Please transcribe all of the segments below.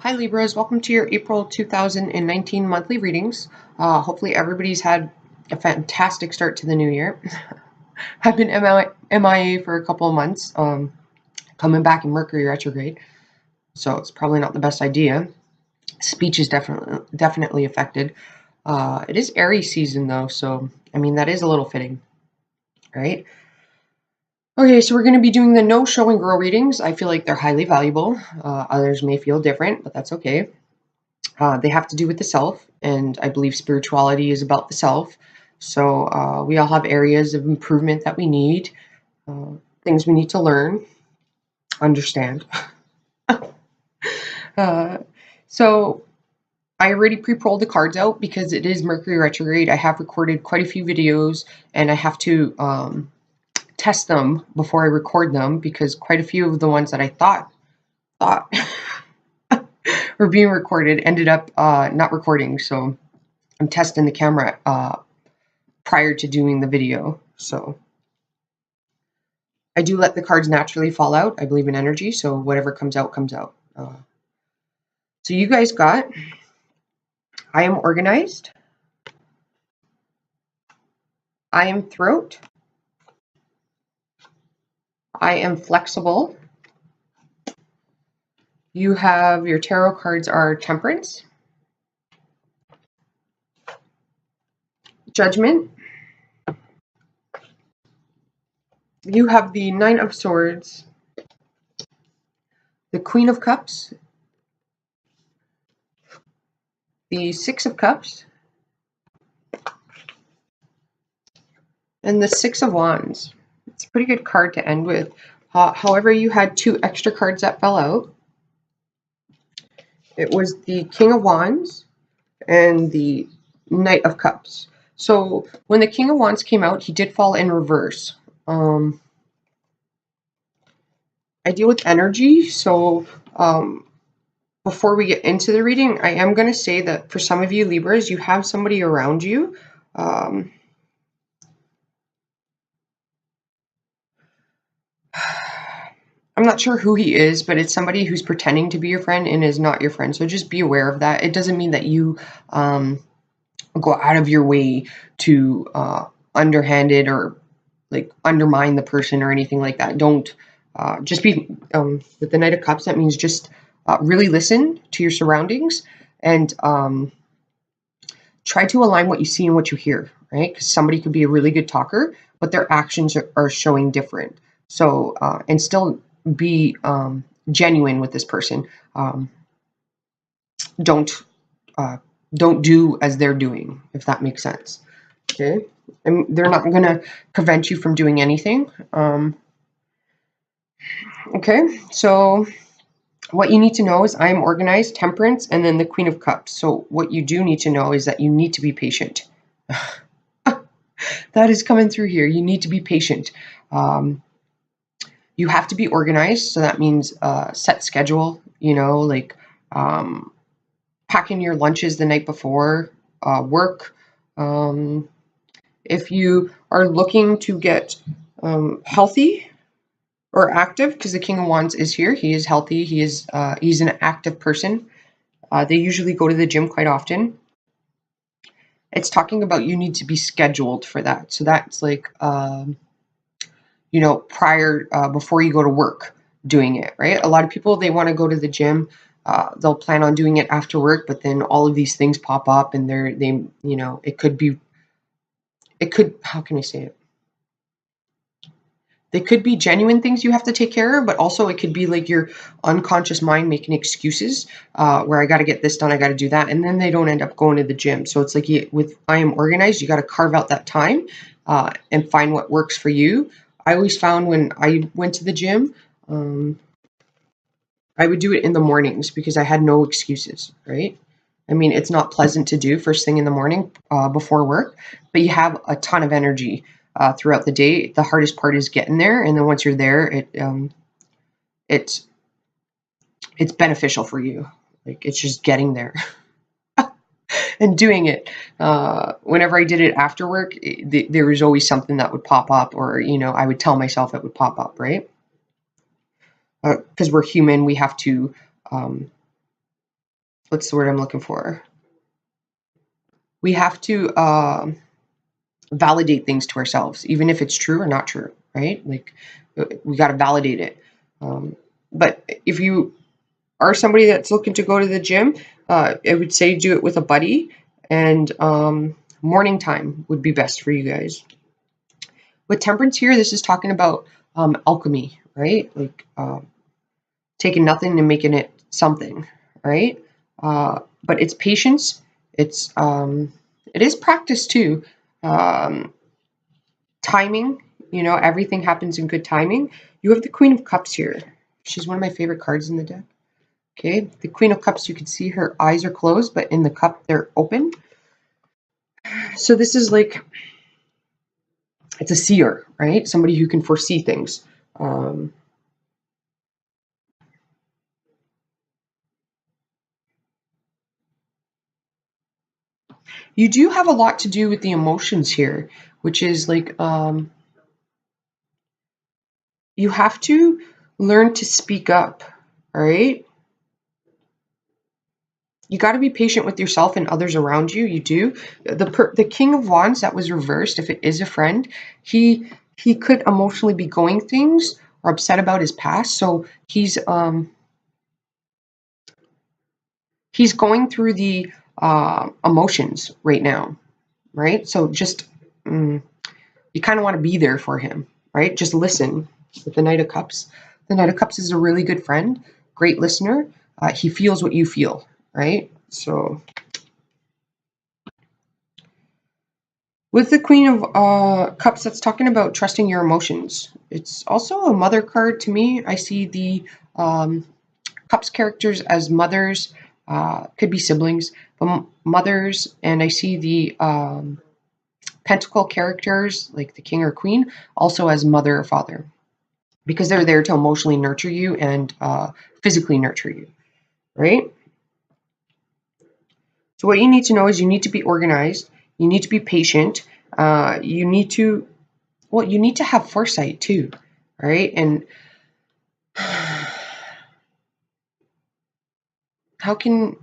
Hi Libras, welcome to your April 2019 monthly readings. Hopefully everybody's had a fantastic start to the new year. I've been MIA for a couple of months, coming back in Mercury retrograde, so it's probably not the best idea. Speech is definitely affected. It is Aries season though, so I mean that is a little fitting, right? Okay, so we're going to be doing the no, show, and grow readings. I feel like they're highly valuable. Others may feel different, but that's okay. They have to do with the self, and I believe spirituality is about the self. So we all have areas of improvement that we need, things we need to learn, understand. So I already pre-pulled the cards out because it is Mercury retrograde. I have recorded quite a few videos, and I have to test them before I record them because quite a few of the ones that I thought were being recorded ended up not recording. So I'm testing the camera prior to doing the video. So I do let the cards naturally fall out. I believe in energy, so whatever comes out, comes out. So you guys got, I am organized. I am throat. I am flexible. You have, your tarot cards are temperance, judgment. You have the Nine of Swords, the Queen of Cups, the Six of Cups, and the Six of Wands. It's a pretty good card to end with. However, you had two extra cards that fell out. It was the King of Wands and the Knight of Cups. So when the King of Wands came out, he did fall in reverse. I deal with energy, so before we get into the reading, I am going to say that for some of you Libras, you have somebody around you. I'm not sure who he is, but it's somebody who's pretending to be your friend and is not your friend. So just be aware of that. It doesn't mean that you go out of your way to underhanded or like undermine the person or anything like that. Don't just be with the Knight of Cups. That means just really listen to your surroundings and try to align what you see and what you hear, right? Because somebody could be a really good talker, but their actions are showing different. So and still be genuine with this person. Don't do as they're doing, if that makes sense. Okay, and they're not going to prevent you from doing anything. Okay, so what you need to know is I am organized, temperance, and then the Queen of Cups. So what you do need to know is that you need to be patient. That is coming through here. You need to be patient. You have to be organized. So that means set schedule, like packing your lunches the night before work. If you are looking to get healthy or active, because the King of Wands is here, he is healthy, he's an active person. They usually go to the gym quite often. It's talking about you need to be scheduled for that. So that's like, prior, before you go to work, doing it, right? A lot of people, they want to go to the gym. They'll plan on doing it after work, but then all of these things pop up and how can I say it? They could be genuine things you have to take care of, but also it could be like your unconscious mind making excuses where I got to get this done, I got to do that, and then they don't end up going to the gym. So it's like with I am organized, you got to carve out that time and find what works for you. I always found when I went to the gym, I would do it in the mornings because I had no excuses, right? I mean, it's not pleasant to do first thing in the morning before work, but you have a ton of energy throughout the day. The hardest part is getting there, and then once you're there, it's beneficial for you. Like it's just getting there and doing it. Whenever I did it after work, there was always something that would pop up, or I would tell myself it would pop up, right? Because we're human, we have to what's the word I'm looking for? We have to validate things to ourselves, even if it's true or not true, right? Like we got to validate it. But if you are somebody that's looking to go to the gym, I would say do it with a buddy, and morning time would be best for you guys. With temperance here, this is talking about alchemy, right? Like taking nothing and making it something, right? But it's patience. It is practice too. Um, Timing, everything happens in good timing. You have the Queen of Cups here. She's one of my favorite cards in the deck. Okay, the Queen of Cups, you can see her eyes are closed, but in the cup, they're open. So this is like, it's a seer, right? Somebody who can foresee things. You do have a lot to do with the emotions here, which is like, you have to learn to speak up, all right? You got to be patient with yourself and others around you. You do. The King of Wands that was reversed, if it is a friend, he could emotionally be going things or upset about his past. So he's going through the emotions right now, right? So just you kind of want to be there for him, right? Just listen. With the Knight of Cups, the Knight of Cups is a really good friend, great listener. He feels what you feel, right? So with the Queen of Cups, that's talking about trusting your emotions. It's also a mother card to me. I see the Cups characters as mothers, could be siblings, but mothers, and I see the Pentacle characters, like the King or Queen, also as mother or father, because they're there to emotionally nurture you and physically nurture you, right? So what you need to know is you need to be organized, you need to be patient, you need to have foresight too, right? And how can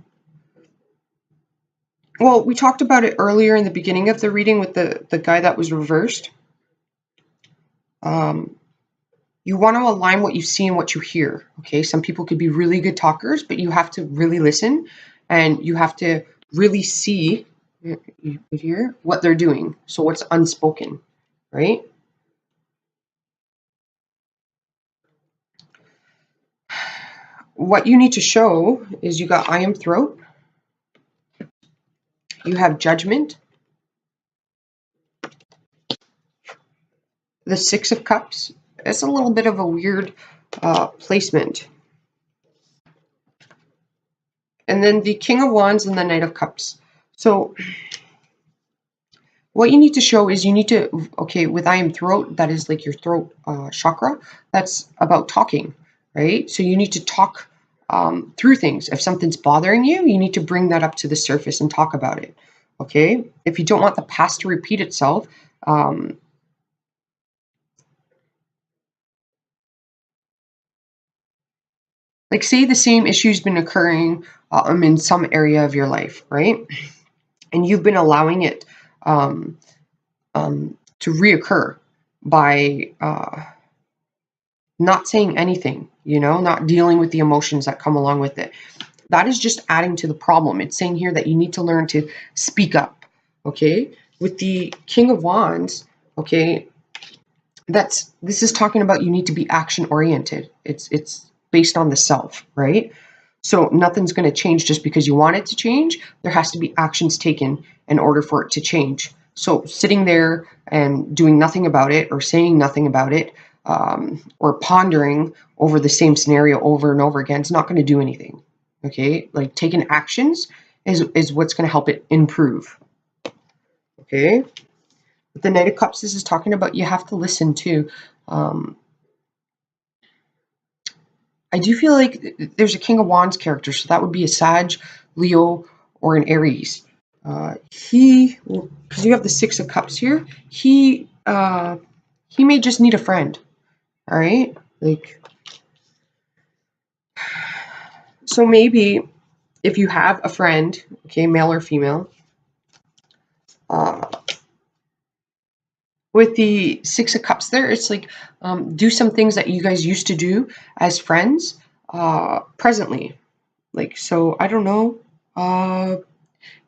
well, we talked about it earlier in the beginning of the reading with the guy that was reversed. You want to align what you see and what you hear. Okay, some people could be really good talkers, but you have to really listen, and you have to really see you hear what they're doing. So what's unspoken, right? What you need to show is you got I am throat, you have judgment, the Six of Cups. It's a little bit of a weird placement. And then the King of Wands and the Knight of Cups. So what you need to show is you need to, okay, with I am throat, that is like your throat chakra. That's about talking, right? So you need to talk through things. If something's bothering you, you need to bring that up to the surface and talk about it, okay? If you don't want the past to repeat itself, like say the same issue's been occurring in some area of your life, right? And you've been allowing it to reoccur by not saying anything, not dealing with the emotions that come along with it. That is just adding to the problem. It's saying here that you need to learn to speak up, okay? With the King of Wands, okay, this is talking about you need to be action oriented. It's based on the self, right? So nothing's going to change just because you want it to change. There has to be actions taken in order for it to change. So sitting there and doing nothing about it or saying nothing about it, or pondering over the same scenario over and over again, it's not going to do anything. Okay, like taking actions is what's going to help it improve. Okay, with the Knight of Cups, this is talking about you have to listen too. I do feel like there's a King of Wands character, so that would be a Sag, Leo, or an Aries. Because you have the Six of Cups here, he may just need a friend. All right, like, so maybe if you have a friend, okay, male or female, with the Six of Cups there, it's like do some things that you guys used to do as friends presently. Like, so I don't know,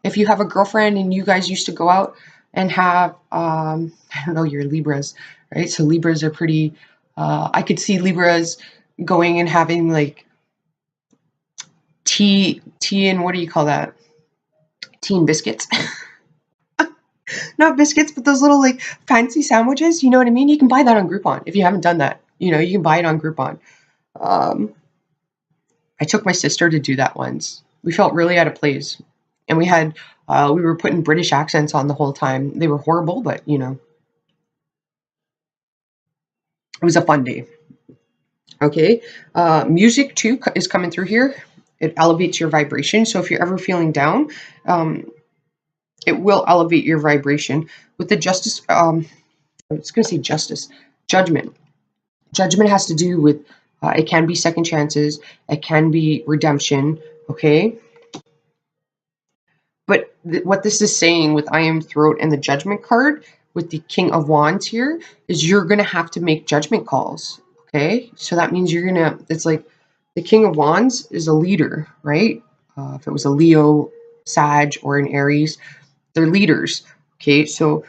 if you have a girlfriend and you guys used to go out and have, I don't know, you're Libras, right? So Libras are pretty, I could see Libras going and having like tea and what do you call that? Tea and biscuits. Not biscuits, but those little like fancy sandwiches. You know what I mean? You can buy that on Groupon if you haven't done that. You know, you can buy it on Groupon. Um, I took my sister to do that once. We felt really out of place, and we were putting British accents on the whole time. They were horrible, but you know, it was a fun day. Okay, music too is coming through here. It elevates your vibration. So if you're ever feeling down, um, it will elevate your vibration. With the justice, I was going to say justice, judgment. Judgment has to do with it can be second chances, it can be redemption. Okay, but what this is saying with I am throat and the judgment card with the King of Wands here is you're going to have to make judgment calls. Okay, so that means you're going to, it's like the King of Wands is a leader, right? If it was a Leo, Sag, or an Aries, they're leaders. Okay, so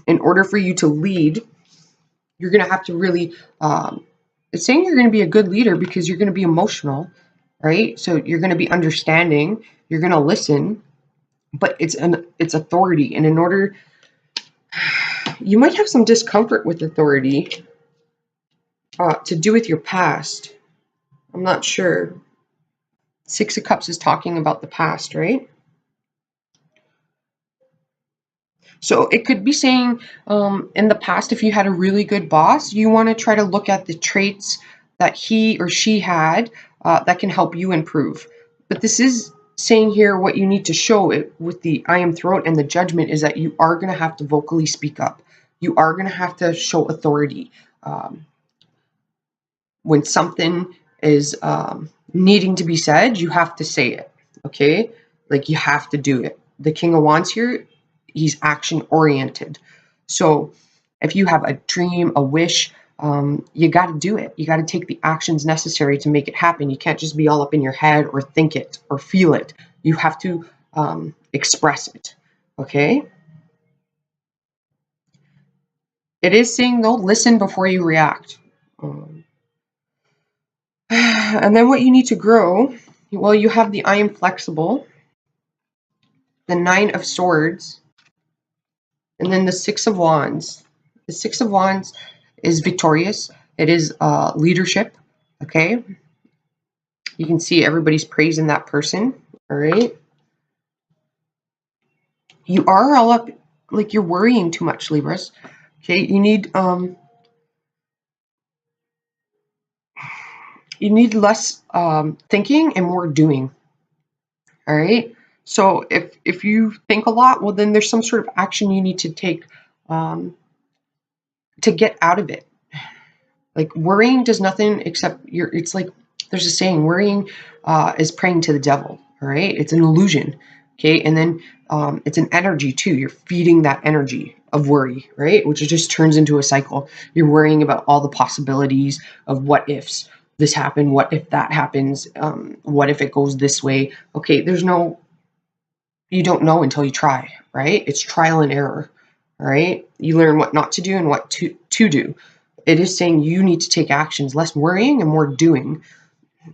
in order for you to lead, you're going to have to really, it's saying you're going to be a good leader because you're going to be emotional, right? So you're going to be understanding, you're going to listen, but it's authority. And in order, you might have some discomfort with authority to do with your past. I'm not sure. Six of Cups is talking about the past, right? So it could be saying in the past, if you had a really good boss, you want to try to look at the traits that he or she had that can help you improve. But this is saying here what you need to show it with the I am throat and the judgment is that you are going to have to vocally speak up. You are going to have to show authority. When something is needing to be said, you have to say it. Okay? Like you have to do it. The King of Wands here, he's action oriented. So if you have a dream, a wish, you got to do it. You got to take the actions necessary to make it happen. You can't just be all up in your head or think it or feel it. You have to express it. Okay? It is saying though, listen before you react. And then what you need to grow, well, you have the I am flexible, the Nine of Swords, and then the Six of Wands. The Six of Wands is victorious. It is leadership. Okay. You can see everybody's praising that person. All right. You are all up, like you're worrying too much, Libras. Okay. You need less thinking and more doing. All right. So if you think a lot, well, then there's some sort of action you need to take to get out of it. Like worrying does nothing except it's like there's a saying, worrying is praying to the devil. All right. It's an illusion. Okay. And then it's an energy too. You're feeding that energy of worry, right? Which just turns into a cycle. You're worrying about all the possibilities of what ifs. This happened. What if that happens? What if it goes this way? Okay. You don't know until you try, right? It's trial and error. All right. You learn what not to do and what to do. It is saying you need to take actions, less worrying and more doing.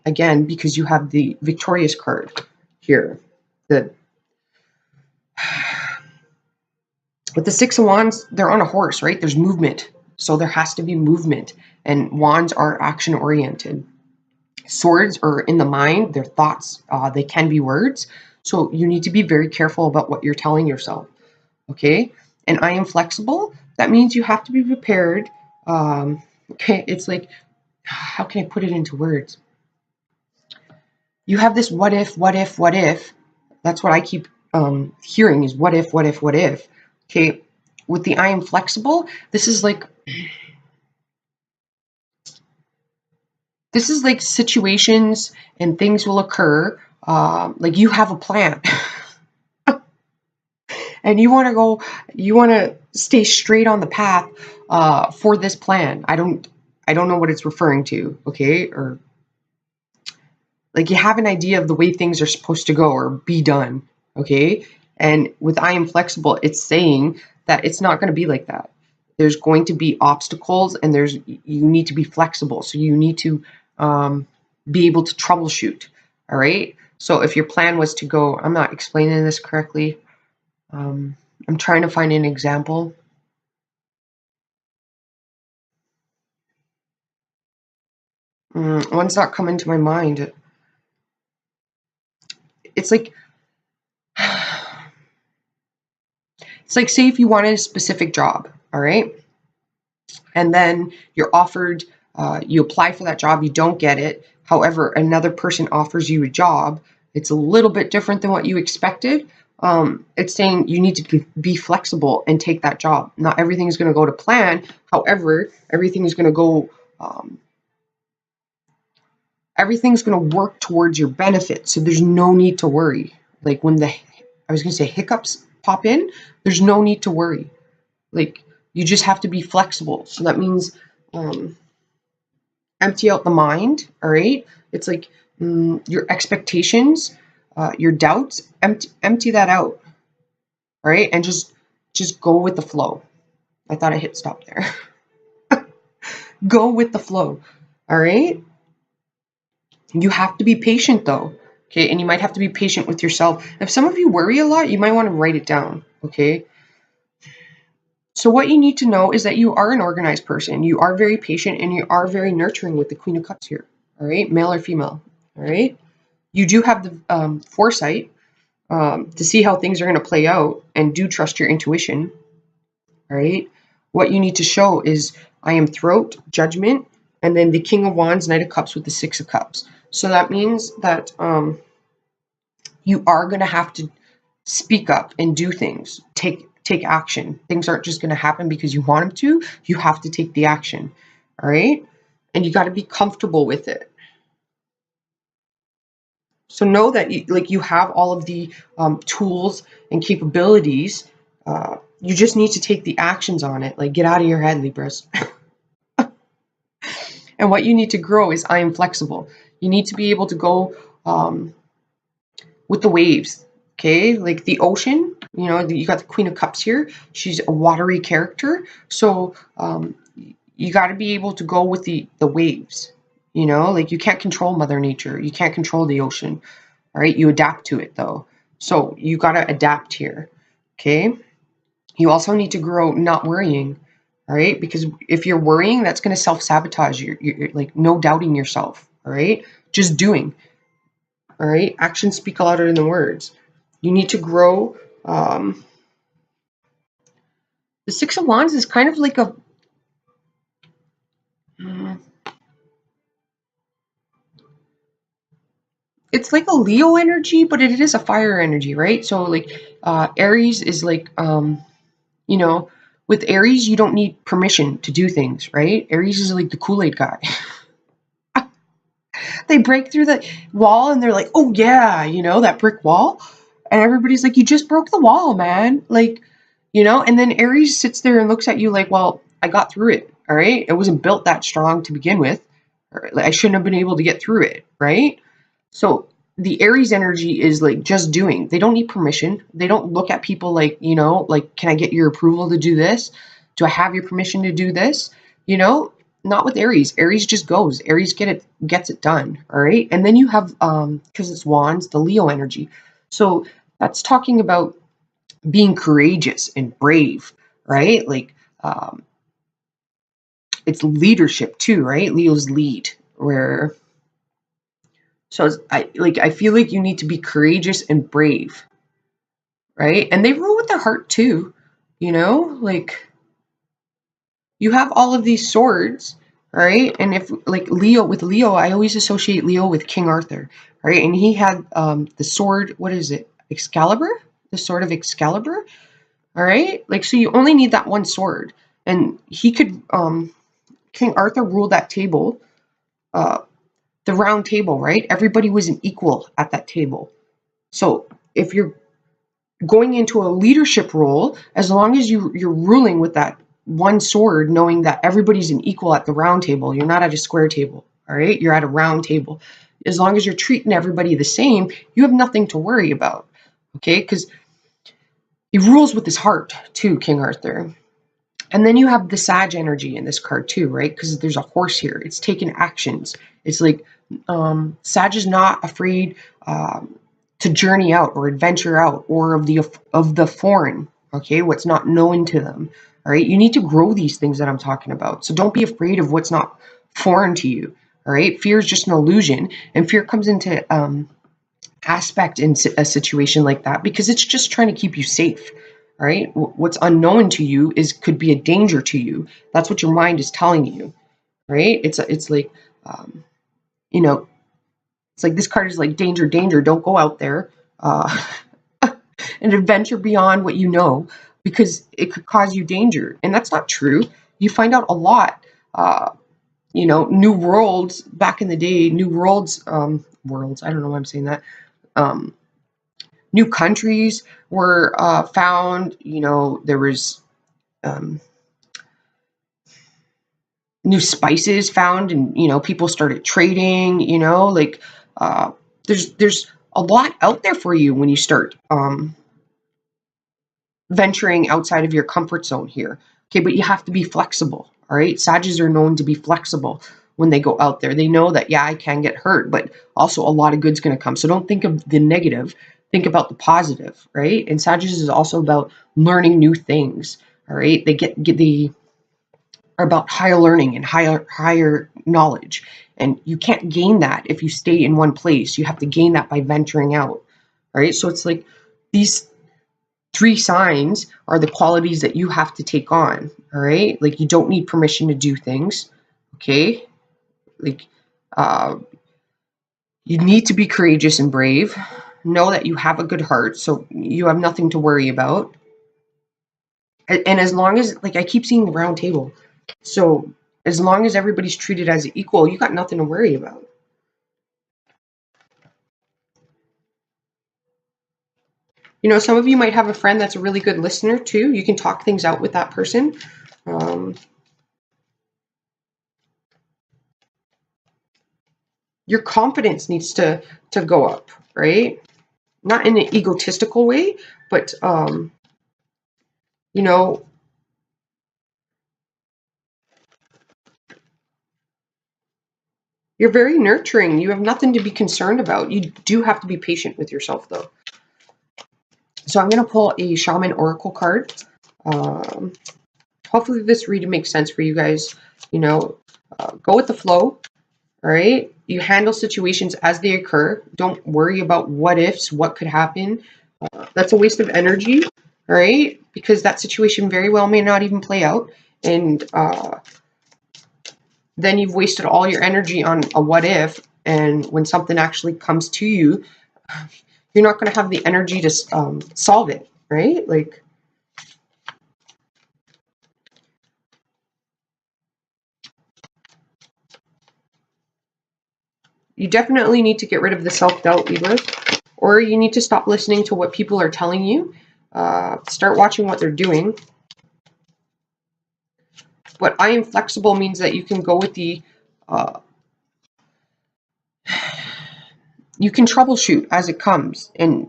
Again, because you have the victorious card here. With the Six of Wands, they're on a horse, right? There's movement. So there has to be movement. And wands are action oriented. Swords are in the mind, they're thoughts, they can be words. So you need to be very careful about what you're telling yourself. Okay? And I am flexible. That means you have to be prepared. Okay, it's like, how can I put it into words? You have this what if, what if, what if. That's what I keep hearing is what if, what if, what if. Okay, with the I am flexible, this is like situations and things will occur like you have a plan and you want to stay straight on the path for this plan. I don't know what it's referring to, okay? Or like you have an idea of the way things are supposed to go or be done, okay? And with I am flexible, it's saying that it's not going to be like that. There's going to be obstacles, and you need to be flexible. So you need to be able to troubleshoot, all right? So if your plan was to go, I'm not explaining this correctly. I'm trying to find an example. One's not coming to my mind. It's like it's like, say if you wanted a specific job, all right, and then you're offered, you apply for that job, you don't get it. However, another person offers you a job. It's a little bit different than what you expected. It's saying you need to be flexible and take that job. Not everything is going to go to plan. However, everything is going to go. Everything's going to work towards your benefit. So there's no need to worry. Like when I was going to say hiccups pop in, there's no need to worry. Like you just have to be flexible. So that means empty out the mind. All right. It's like your expectations, your doubts, empty that out. All right. And just go with the flow. I thought I hit stop there. Go with the flow. All right. You have to be patient though. Okay. And you might have to be patient with yourself. If some of you worry a lot, you might want to write it down. Okay. So what you need to know is that you are an organized person. You are very patient and you are very nurturing with the Queen of Cups here. All right. Male or female. All right. You do have the foresight to see how things are going to play out, and do trust your intuition. All right. What you need to show is I am throat, judgment, and then the King of Wands, Knight of Cups with the Six of Cups. So that means that you are going to have to speak up and do things. Take action. Things aren't just going to happen because you want them to. You have to take the action. All right. And you got to be comfortable with it. So know that you have all of the tools and capabilities. You just need to take the actions on it. Like, get out of your head, Libras. And what you need to grow is I am flexible. You need to be able to go with the waves. Okay, like the ocean. You got the Queen of Cups here. She's a watery character. So you got to be able to go with the waves. Like you can't control Mother Nature. You can't control the ocean. All right, you adapt to it though. So you got to adapt here. Okay. You also need to grow not worrying. All right, because if you're worrying, that's going to self-sabotage. You're like no doubting yourself. All right, just doing. All right, actions speak louder than words. You need to grow. The Six of Wands is kind of like a it's like a Leo energy, but it is a fire energy, right? So like Aries is like with Aries you don't need permission to do things, right? Aries is like the Kool-Aid guy. They break through the wall and they're like, oh yeah, that brick wall. And everybody's like, you just broke the wall, man. Like, and then Aries sits there and looks at you like, well, I got through it. All right. It wasn't built that strong to begin with. I shouldn't have been able to get through it. Right. So the Aries energy is like just doing. They don't need permission. They don't look at people like, like, can I get your approval to do this? Do I have your permission to do this? Not with Aries. Aries just goes. Aries gets it done. All right. And then you have, because it's wands, the Leo energy. So that's talking about being courageous and brave, right? Like, it's leadership too, right? Leo's lead, where, so I feel like you need to be courageous and brave, right? And they rule with their heart too, like you have all of these swords, right? And if like with Leo, I always associate Leo with King Arthur, right? And he had the sword, what is it? Excalibur? The sword of Excalibur, all right? Like, so you only need that one sword. And he could, King Arthur ruled that table the round table, right? Everybody was an equal at that table. So if you're going into a leadership role, as long as you're ruling with that one sword, knowing that everybody's an equal at the round table, you're not at a square table, all right? You're at a round table. As long as you're treating everybody the same, you have nothing to worry about, okay? Because he rules with his heart too, King Arthur. And then you have the Sag energy in this card too, right? Because there's a horse here. It's taking actions. It's like Sag is not afraid to journey out or adventure out or of the foreign, okay? What's not known to them, all right? You need to grow these things that I'm talking about. So don't be afraid of what's not foreign to you, all right? Fear is just an illusion, and fear comes into aspect in a situation like that because it's just trying to keep you safe. All right, what's unknown to you could be a danger to you. That's what your mind is telling you, right? It's like um, you know, it's like this card is like danger, danger. Don't go out there and adventure beyond what you know because it could cause you danger, and that's not true. You find out a lot. New worlds back in the day, new worlds. I don't know why I'm saying that. Um, New countries were found. There was um, new spices found, and people started trading. Like uh, there's a lot out there for you when you start venturing outside of your comfort zone here. Okay, but you have to be flexible. All right, Sages are known to be flexible when they go out there. They know that, yeah, I can get hurt, but also a lot of good's going to come. So don't think of the negative, think about the positive, right? And Sages is also about learning new things. All right, they get the are about higher learning and higher knowledge, and you can't gain that if you stay in one place. You have to gain that by venturing out. All right, so it's like these three signs are the qualities that you have to take on. All right, like you don't need permission to do things. Okay, like uh, you need to be courageous and brave. Know that you have a good heart, so you have nothing to worry about. And as long as, like, I keep seeing the round table, so as long as everybody's treated as equal, you got nothing to worry about. Some of you might have a friend that's a really good listener too. You can talk things out with that person. Your confidence needs to go up, right? Not in an egotistical way, but you know, you're very nurturing. You have nothing to be concerned about. You do have to be patient with yourself, though. So I'm going to pull a Shaman Oracle card. Um, Hopefully this reading makes sense for you guys. Go with the flow. All right. You handle situations as they occur. Don't worry about what ifs, what could happen. That's a waste of energy. All right. Because that situation very well may not even play out. And then you've wasted all your energy on a what if. And when something actually comes to you, you're not going to have the energy to solve it. Right. Like, you definitely need to get rid of the self-doubt, Libra, or you need to stop listening to what people are telling you. Start watching what they're doing. But I am flexible means that you can go with you can troubleshoot as it comes. And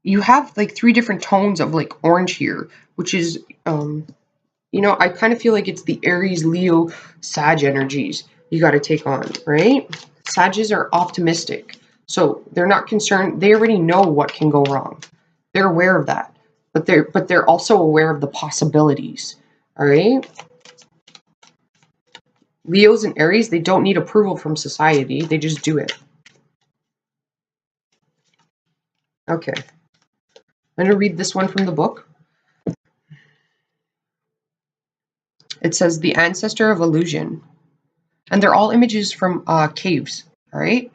you have like 3 different tones of like orange here, which is, I kind of feel like it's the Aries, Leo, Sag energies you got to take on, right? Sages are optimistic. So they're not concerned. They already know what can go wrong. They're aware of that. But they're also aware of the possibilities. All right? Leos and Aries, they don't need approval from society. They just do it. Okay. I'm going to read this one from the book. It says, The Ancestor of Illusion. And they're all images from caves. All right?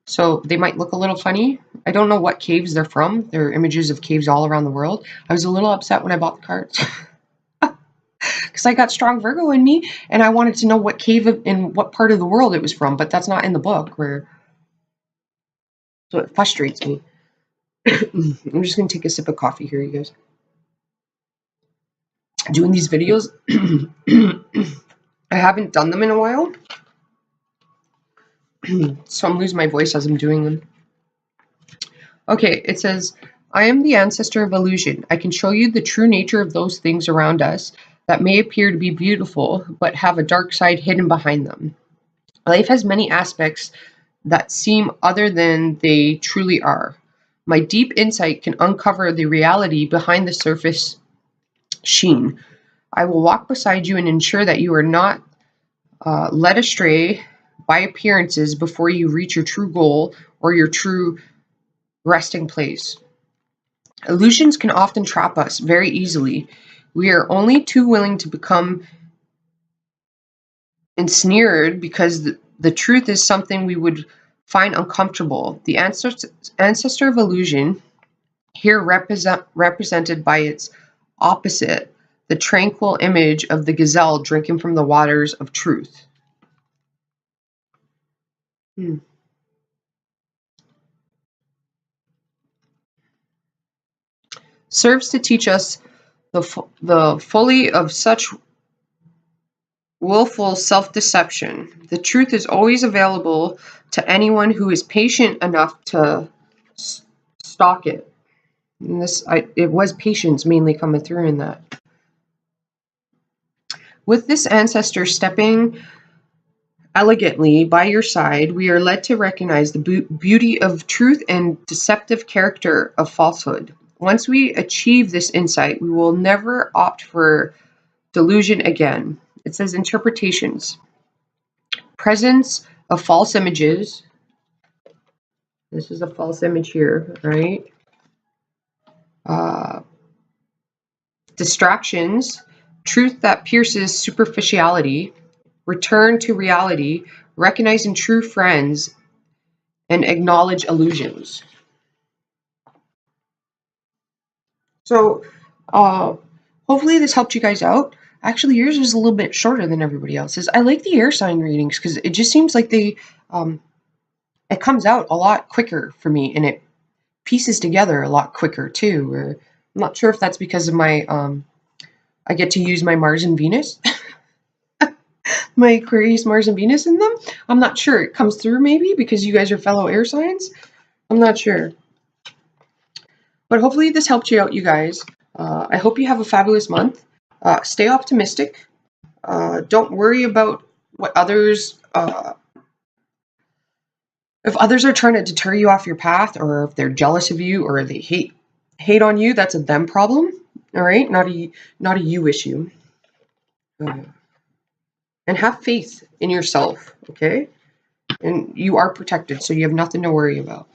So they might look a little funny. I don't know what caves they're from. They're images of caves all around the world. I was a little upset when I bought the cards. Because because I got strong Virgo in me, and I wanted to know what cave in what part of the world it was from, but that's not in the book. So it frustrates me. I'm just gonna take a sip of coffee here, you guys. Doing these videos, I haven't done them in a while, so I'm losing my voice as I'm doing them. Okay, it says, I am the ancestor of illusion. I can show you the true nature of those things around us that may appear to be beautiful, but have a dark side hidden behind them. Life has many aspects that seem other than they truly are. My deep insight can uncover the reality behind the surface sheen. I will walk beside you and ensure that you are not led astray by appearances before you reach your true goal or your true resting place. Illusions can often trap us very easily. We are only too willing to become ensnared because the truth is something we would find uncomfortable. The ancestor of illusion, here represented by its opposite, the tranquil image of the gazelle drinking from the waters of truth. Serves to teach us the folly of such willful self-deception. The truth is always available to anyone who is patient enough to stalk it. And it was patience mainly coming through in that. With this ancestor stepping elegantly by your side, we are led to recognize the beauty of truth and deceptive character of falsehood. Once we achieve this insight, we will never opt for delusion again. It says interpretations. Presence of false images. This is a false image here, right? Distractions, truth that pierces superficiality, return to reality, recognizing true friends, and acknowledge illusions. So, hopefully this helped you guys out. Actually, yours was a little bit shorter than everybody else's. I like the air sign readings because it just seems like it comes out a lot quicker for me, and it pieces together a lot quicker too. Or I'm not sure if that's because of my I get to use my Mars and Venus, my Aquarius, Mars and Venus in them. I'm not sure. It comes through maybe because you guys are fellow air signs. I'm not sure. But hopefully this helped you out, you guys. I hope you have a fabulous month. Stay optimistic. Don't worry about what others, if others are trying to deter you off your path, or if they're jealous of you, or they hate on you. That's a them problem. All right, not a you issue. And have faith in yourself. Okay, and you are protected, so you have nothing to worry about.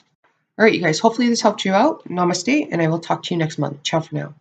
All right, you guys. Hopefully this helped you out. Namaste, and I will talk to you next month. Ciao for now.